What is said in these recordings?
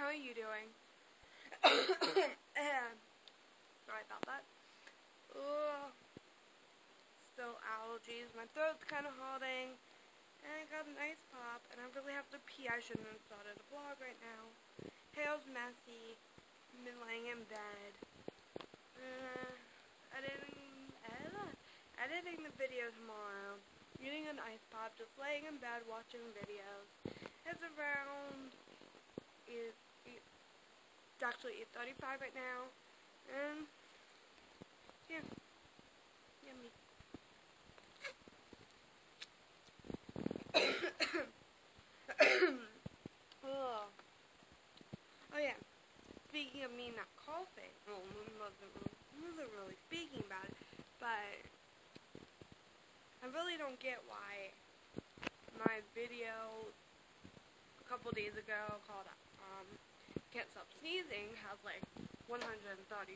How are you doing? Sorry about that. Ugh. Still allergies. My throat's kind of hurting. And I got an ice pop, and I really have to pee. I shouldn't have started a vlog right now. Hair's messy. I've been laying in bed. Editing the video tomorrow. Eating an ice pop, just laying in bed watching videos. It's around... It's actually 8:35 right now. And... yeah. Yummy. Oh yeah, speaking of me not coughing, well, wasn't really speaking about it, but I really don't get why my video a couple days ago called Can't Stop Sneezing has like 130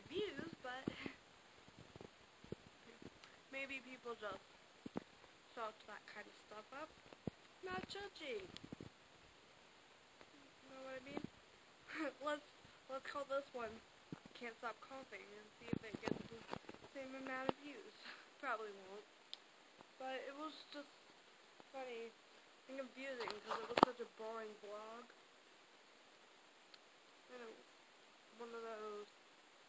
views, but maybe people just search that kind of stuff up. Not judging. You know what I mean? let's call this one Can't Stop Coughing and see if it gets the same amount of views. Probably won't. But it was just funny and confusing because it was such a boring vlog. And it was one of those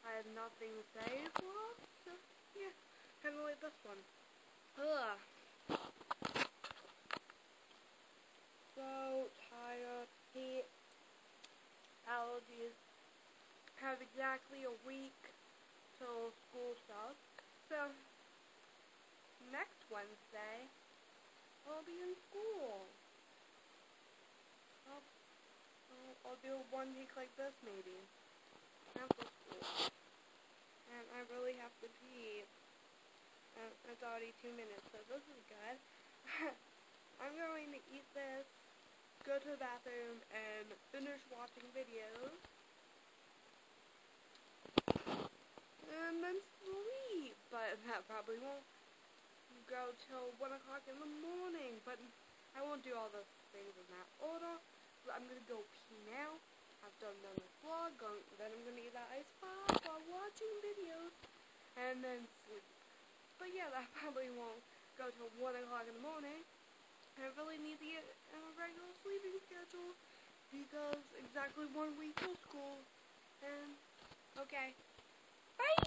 I had nothing to say vlogs. So yeah, kind of like this one. Ugh. So tired, heat, allergies. Have exactly a week till school starts. So next Wednesday I'll be in school. I'll do a 1 week like this maybe after school. And I really have to pee. It's already 2 minutes, so this is good. I'm going to eat this, go to the bathroom, and finish watching videos. And then sleep. But that probably won't go till 1 o'clock in the morning. But I won't do all those things in that order. So I'm going to go pee now. After I'm done this vlog, then I'm going to eat that ice pop while watching videos. And then sleep. But yeah, that probably won't go till 1 o'clock in the morning. I really need to get a regular sleeping schedule because exactly 1 week till school. And, okay. Bye!